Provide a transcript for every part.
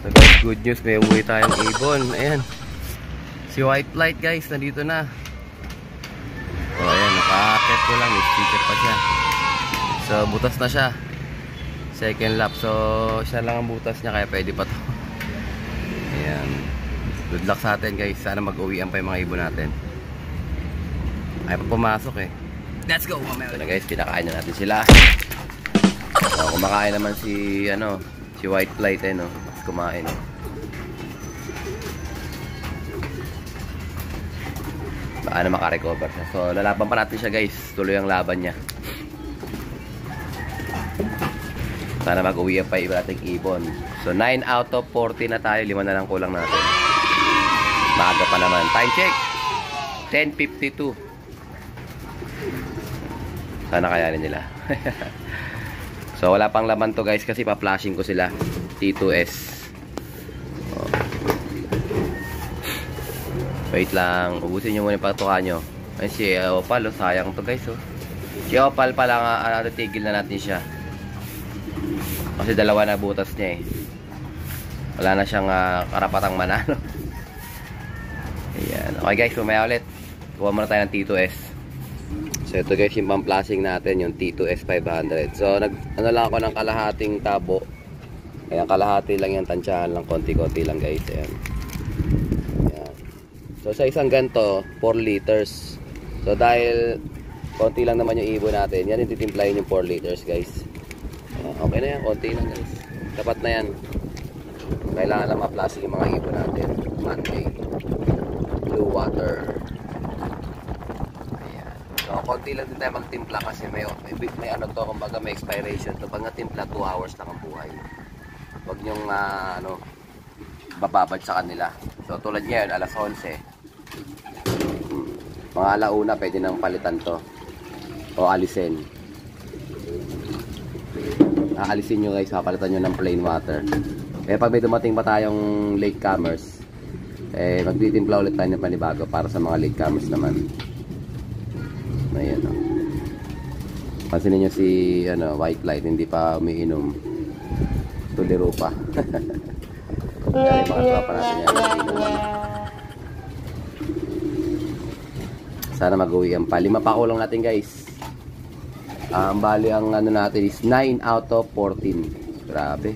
So guys, good news, may umuwi tayong ibon. Ayan, si White Light guys, nandito na. So ayan, naka-akit ko lang, may sticker pa siya. So butas na siya, second lap. So siya lang ang butas niya, kaya pwede pa to. Ayan, good luck sa atin guys. Sana mag-uwian pa yung mga ibon natin. Ay pa pumasok eh. Let's go! So na guys, kinakain na natin sila. So kumakain naman si si White Light eh, no? Kumain eh. Baka na makarecover siya. So lalaban pa natin siya guys. Tuloy ang laban niya. Sana mag-uwi pa iba nating ibon. So 9 out of 40 na tayo. 5 na lang kulang natin. Maaga pa naman. Time check 10:52. Sana kayanin nila. So wala pang laman to guys, kasi pa-flashing ko sila. T2S. Wait lang, ubusin nyo muna yung pagtuka nyo. Ay si Opal, sayang to guys. Si Opal pala nga, tigil na natin siya. Kasi dalawa na butas niya eh. Wala na siyang karapatang manalo. Ayan. Okay guys, mamaya ulit. Kuha muna tayo ng T2S. So ito guys, yung pang-flashing natin, yung T2S 500. So ano lang ako ng kalahating tabo. Ayan, kalahati lang yan, tansyahan lang, konti-konti lang guys. Ayan. So sa isang ganto, 4 liters. So dahil konti lang naman yung ibon natin, yan yung titimplahin yung 4 liters guys. Okay na yan, konti lang guys. Dapat na yan. Kailangan lang ma-plastic yung mga ibon natin. Monday. Blue water. Ayan. So konti lang din tayo magtimpla kasi may ano to, kumbaga may expiration to. Pag natimpla, 2 hours lang ang buhay. Huwag nyong bababad sa kanila. So tulad ngayon, alas 11. Mga alauna, pwede nang palitan to o alisin. Aalisin nyo guys, papalitan nyo ng plain water. Eh pag may dumating pa tayong latecomers, eh magtitimpla ulit tayo ng panibago para sa mga latecomers naman. Ayan o. Pansinin nyo si White Light, hindi pa umiinom. Tuliro pa. Kaya mga tropa natin yan. Sana mag-uwian pa. 5 pa kulang natin guys. Bali ang natin is 9 out of 14. Grabe.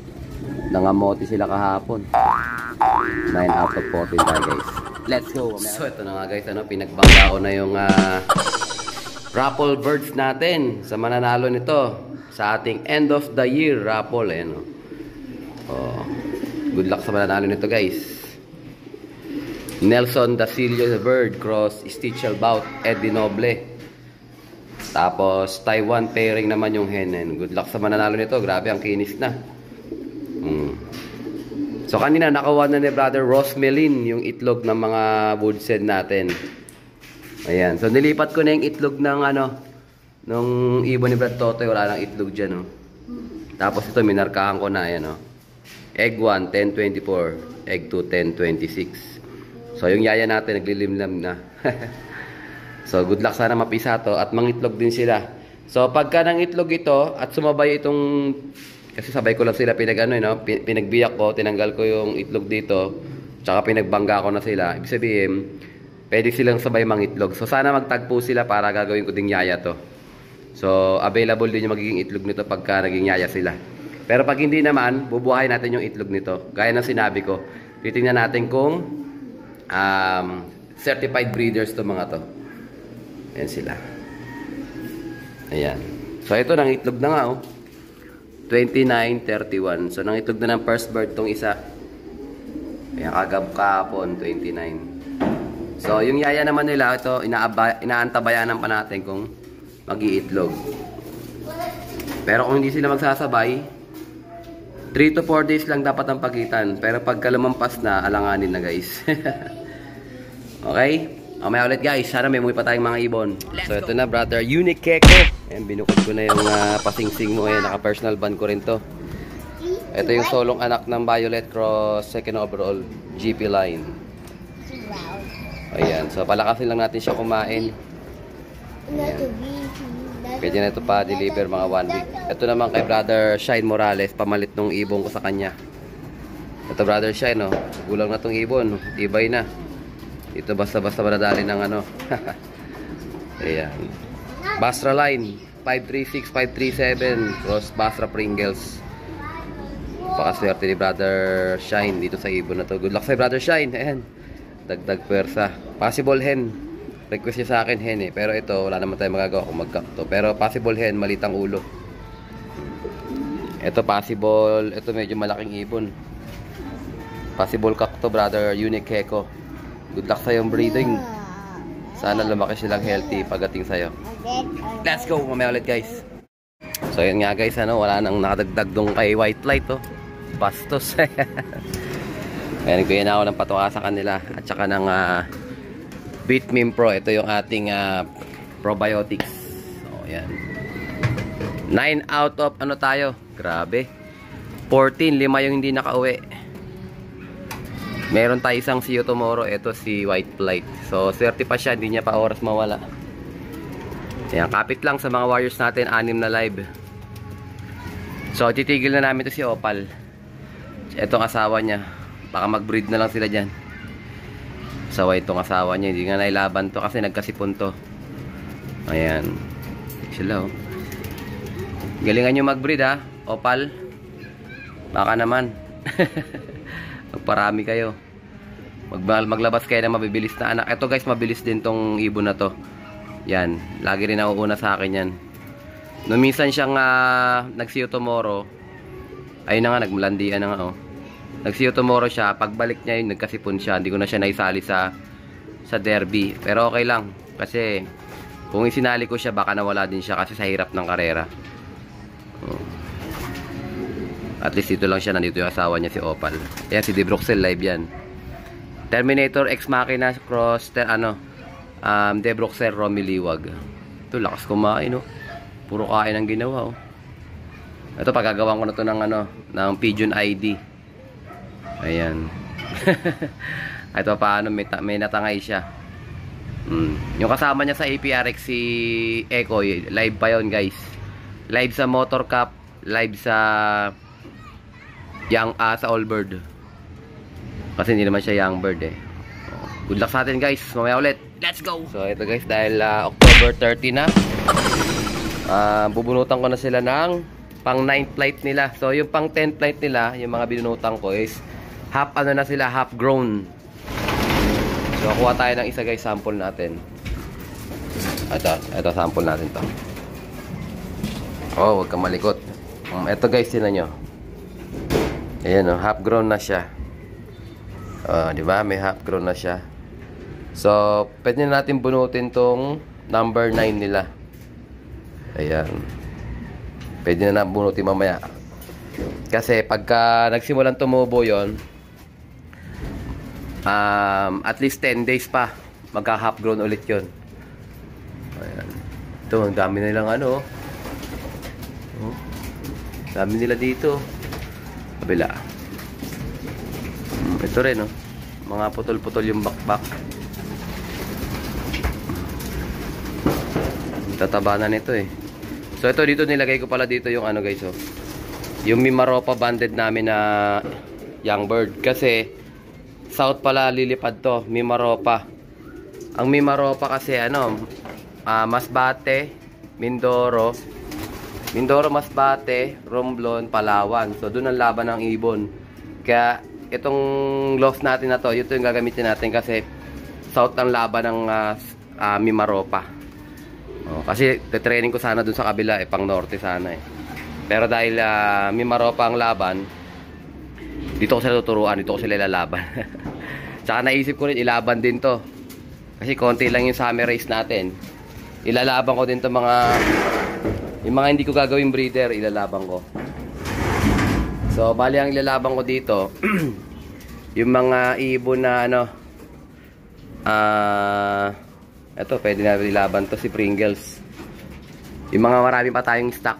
Nangamote sila kahapon. 9 out of 14 tayo guys. Let's go. So ito na nga guys, pinagbangga ko na yung raffle birds natin sa mananalo nito sa ating end of the year raffle eh, no? Oh, good luck sa mananalo nito guys. Nelson Dasilio the bird, cross Stitchel Bout, Eddie Noble. Tapos Taiwan pairing naman yung hen. Good luck sa mananalo nito. Grabe, ang kinis na. So kanina nakakuha na ni Brother Ross Melin yung itlog ng mga woodshed natin. Ayan. So nilipat ko na yung itlog ng nung ibon ni Brad Totoy. Wala nang itlog dyan. Tapos ito minarkahan ko na. Ayan, Egg 1, 1024. Egg 2, 1026. So yung yaya natin naglilimlam na. So good luck, sana mapisa to at mangitlog din sila. So pagka nang itlog ito at sumabay itong, kasi sabay ko lang sila pinagbiyak ko, tinanggal ko yung itlog dito, tsaka pinagbangga ko na sila. Ibig sabihin, pwede silang sabay mangitlog. So sana magtagpo sila para gagawin ko ding yaya to. So available din yung magiging itlog nito pagka naging yaya sila. Pero pag hindi naman, bubuhayin natin yung itlog nito. Gaya ng sinabi ko, titingnan natin kung certified breeders to mga to. Ayan sila. Ayan. So ito, nangitlog na nga 29-31. So nangitlog na ng first bird tong isa. Ayan, kahapon 29. So yung yaya naman nila, ito inaantabayanan pa natin kung mag-iitlog. Pero kung hindi sila magsasabay, 3 to 4 days lang dapat ang pagitan. Pero pagka lumampas na, alanganin na guys. Okay? Mamaya ulit guys. Sana may muwi pa tayong mga ibon. So ito na Brother Unique Keko. Ayan, binukod ko na yung pasingsing mo. Ayan, naka-personal band ko rin to. Ito yung solong anak ng Violet Cross second overall GP line. Ayan. So palakasin lang natin siya kumain. Ayan. Pwede na ito pa deliver mga 1 week. Ito naman kay Brother Shine Morales, pamalit nung ibong ko sa kanya. Ito brother Shine, no? Gulang na tong ibon. Tibay na. Ito basta-basta manadali ng ano. Ayan. Basra line. 536, 537. Cross Basra Pringles. Pakaswerte ni brother Shine dito sa ibon na to. Good luck sa brother Shine. Ayan. Dagdag pwersa. Possible hen. Request niya sa akin hen eh. Pero ito, wala naman tayong magagawa kung mag-cap to. Pero possible hen, malitang ulo. Ito possible. Ito medyo malaking ibon. Possible cock to, brother Unique Heko. Good luck sa iyong breeding. Sana lumaki silang healthy pagdating sa'yo. Let's go! Mamaya ulit guys. So yun nga guys, ano, wala nang nakadagdag dong kay White Light oh. Bastos. Kaya nagkuyan na ako ng patuka sa kanila. At saka ng Bitmin Pro. Ito yung ating probiotics. So yan. 9 out of ano tayo? Grabe. 14, 5 yung hindi nakauwi. Meron tayo isang see you tomorrow. Ito si White Flight. So swerte pa siya, hindi niya pa oras mawala. Ayan, kapit lang sa mga warriors natin, 6 na live. So titigil na namin to si Opal. Itong asawa niya, baka mag-breed na lang sila dyan. Sawa itong asawa niya, hindi nga nailaban to kasi nagkasipon to. Ayan sila oh. Galingan nyo mag-breed ha, Opal. Baka naman magparami kayo. Maglabas kayo ng mabibilis na anak. Ito guys, mabilis din tong ibon na to. Yan, lagi rin nauuna sa akin yan. Nung minsan siyang nag-see you tomorrow. Ayun na nga, nagmulandian na nga oh. Nag-see you tomorrow siya. Pagbalik niya yun, nagkasipon siya. Hindi ko na siya naisali sa derby. Pero okay lang. Kasi kung isinali ko siya, baka nawala din siya kasi sa hirap ng karera. At least dito lang siya, nandito yung asawa niya si Opal. Ayan si Debroxel, live yan. Terminator X Machina cross Debroxel Romiliwag. Ito lakas kumain oh. Puro kain ang ginawa oh. Ito pagagawan ko na to ng ng Pigeon ID. Ayan. Ito paano may natangay siya. Yung kasama niya sa APRX si Echo, live pa yon guys. Live sa Motor Cup, live sa sa Allbird. Kasi hindi naman siya young bird eh. Good luck sa atin guys. Mamaya ulit. Let's go! So ito guys, dahil October 30 na, bubunutan ko na sila ng pang 9th flight nila. So yung pang 10th flight nila, yung mga binunutan ko is half na sila, half grown. So kuha tayo ng isa guys, sample natin. Ito sample natin to. Oh, huwag kang malikot. Ito guys, tinan nyo. Ayan oh, half grown na siya. Di ba? May half grown na siya. So, pwede na natin bunutin tong number 9 nila. Ayan. Pwede na bunutin mamaya. Kasi pagka nagsimulan tumubo yon, at least 10 days pa magka half grown ulit yon. Ayan. Ito, ang dami nilang dami nila dito. Kabila. Ito rin mga putol-putol yung bakbak. Tataba na nito eh. So ito dito nilagay ko pala dito yung guys oh. Yung Mimaropa banded namin na young bird. Kasi south pala lilipad to, Mimaropa. Ang Mimaropa kasi Masbate, Mindoro, Masbate, Romblon, Palawan. So doon ang laban ng ibon. Kaya itong loft natin na to, ito yung gagamitin natin kasi south ang laban ng Mimaropa. Kasi training ko sana dun sa kabila pang norte sana eh. Pero dahil Mimaropa ang laban, dito ko sila tuturuan, dito ko sila ilalaban. Tsaka naisip ko rin ilaban din to. Kasi konti lang yung summer race natin. Ilalaban ko din to yung mga hindi ko gagawing breeder, ilalaban ko. So bali ang ilalaban ko dito yung mga ibon na ito, pwede na ilaban to si Pringles. Yung mga marami pa tayong stock.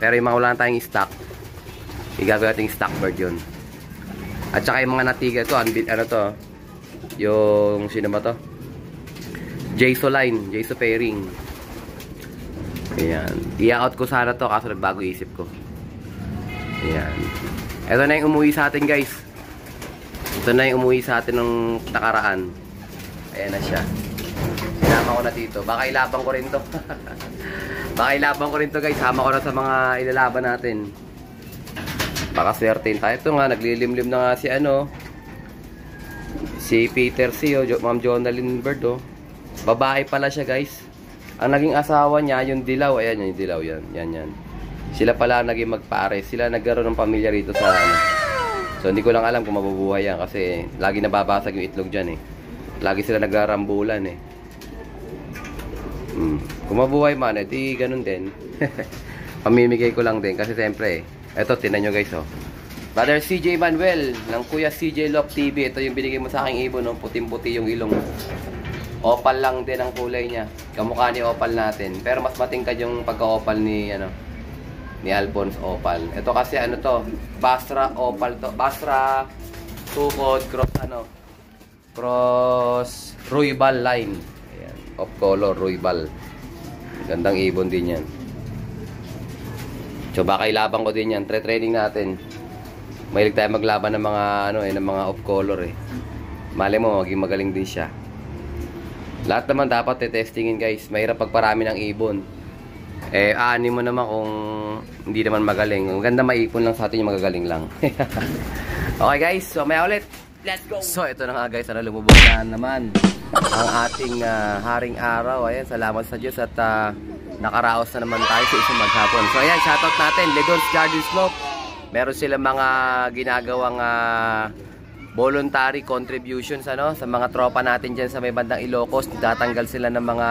Pero yung mga wala na tayong stock, igagawin natin stock bird yun. At saka yung mga natiga to, yung sino ba to? Jayso line, Jayso pairing. Ayan. I-out ko sana to kaso nagbago isip ko. Ayan. Ito na yung umuwi sa atin guys. Ito na yung umuwi sa atin ng nakaraan. Ayan na siya. Sinama ko na dito. Baka ilabang ko rin to. Baka ilabang ko rin to guys. Sama ko na sa mga ilalaban natin. Baka swertein tayo. Ito nga, naglilimlim na nga si si Peter C. Ma'am Jonalyn Bird. Babae pala siya guys. Ang naging asawa niya, yung dilaw. Ayan, yung dilaw. Yan. Sila pala naging magpare. Sila nagkaroon ng pamilya rito sa So, hindi ko lang alam kung mabubuhay yan. Kasi lagi nababasag yung itlog dyan eh. Lagi sila nagkarambulan eh. Kung mabuhay man, di ganun din. Pamimigay ko lang din. Kasi siyempre, eto, tinan nyo guys Brother CJ Manuel, ng Kuya CJ Lock TV. Ito yung binigay mo sa aking ibon, puting-puti yung ilong. Opal lang din ang kulay niya. Kamukha ni Opal natin. Pero mas matingkad yung pagka-opal ni Alphonse Opal. Ito kasi Basra Opal to. Basra tukod cross Ruibal line. Ayan, off color Ruibal. Gandang ibon din yan. So baka ilabang ko din yan. Training natin. Mahilig tayo maglaban ng mga ng mga off color eh. Malay mo maging magaling din siya. Lahat naman dapat testingin guys. Mahirap pagparami ng ibon. Aanin mo naman kung hindi naman magaling. Ang ganda maipon lang sa atin yung magagaling lang. Okay guys, so may ulit. Let's go! So ito na nga guys, lumubog na naman ang ating haring araw. Ayan, salamat sa Diyos at nakaraos na naman tayo sa isang maghapon. So ayan, shoutout natin, Ledon's Garden Slope. Meron silang mga ginagawang voluntary contributions sa mga tropa natin dyan sa may bandang Ilocos. Tatanggal sila ng mga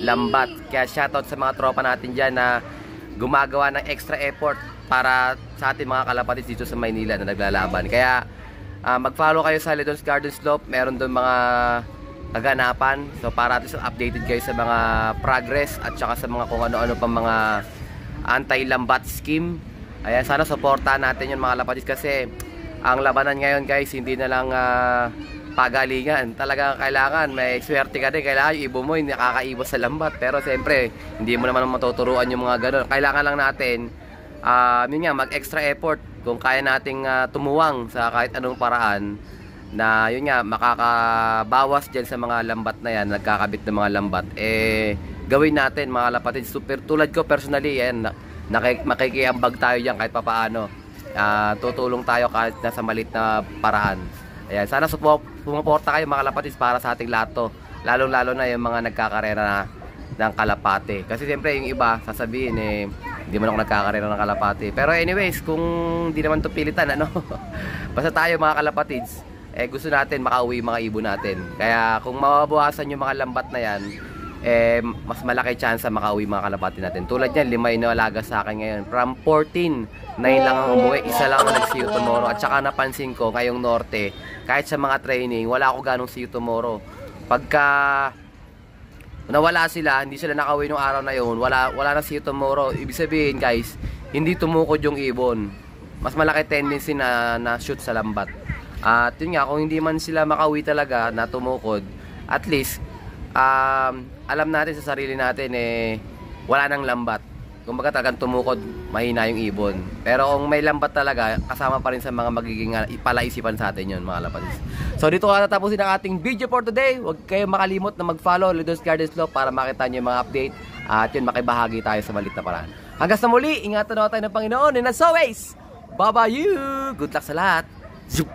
lambat. Kaya shoutout sa mga tropa natin dyan na gumagawa ng extra effort para sa ating mga kalapatid dito sa Maynila na naglalaban. Kaya mag-follow kayo sa Ledon's Garden Slope. Meron doon mga kaganapan. So para at least updated kayo sa mga progress at saka sa mga kung ano-ano pang mga anti-lambat scheme. Ayan, sana supportahan natin yung mga kalapatid kasi ang labanan ngayon guys, hindi na lang pagalingan. Talaga kailangan, may swerte ka din. Kailangan yung ibo mo, hindi nakakaibos sa lambat. Pero siyempre, hindi mo naman matuturuan yung mga ganun. Kailangan lang natin, yun nga, mag-extra effort. Kung kaya nating tumuwang sa kahit anong paraan, na yun nga, makakabawas dyan sa mga lambat na yan, nagkakabit ng mga lambat, gawin natin mga lapatid. Super, tulad ko personally, yan, makikiambag tayo dyan kahit papaano. Tutulong tayo kahit nasa malit na paraan. Ayan, sana sumuporta kayo mga kalapatid para sa ating lato. Lalo-lalo na yung mga nagkakarera ng kalapate. Kasi siyempre yung iba sasabihin hindi man ako nagkakarera ng kalapate. Pero anyways, kung hindi naman to pilitan basta tayo mga kalapatids, gusto natin makauwi mga ibon natin. Kaya kung mababawasan yung mga lambat na yan, mas malaki chance makauwi mga kalapati natin. Tulad yan, 5 yung alaga sa akin ngayon. From 14, 9 lang ang umuwi, isa lang ang nag-see you tomorrow. At saka napansin ko ngayong norte, kahit sa mga training, wala ako ganong see you tomorrow. Pagka nawala sila, hindi sila nakauwi nung araw na yun, wala na see you tomorrow. Ibig sabihin guys, hindi tumukod yung ibon. Mas malaki tendency na shoot sa lambat. At yun nga, kung hindi man sila makauwi talaga na tumukod, at least alam natin sa sarili natin wala nang lambat. Kung baga talagang tumukod, mahina yung ibon. Pero kung may lambat talaga, kasama pa rin sa mga magiging palaisipan sa atin yun mga lapatis. So dito ka natapusin ang ating video for today. Huwag kayong makalimot na mag-follow Ledon's Garden Slope para makita nyo yung mga update. At yun, makibahagi tayo sa malit na paraan. Hanggang sa muli, ingatan na tayo ng Panginoon. And as always, bye-bye you! Good luck sa lahat! Zoop!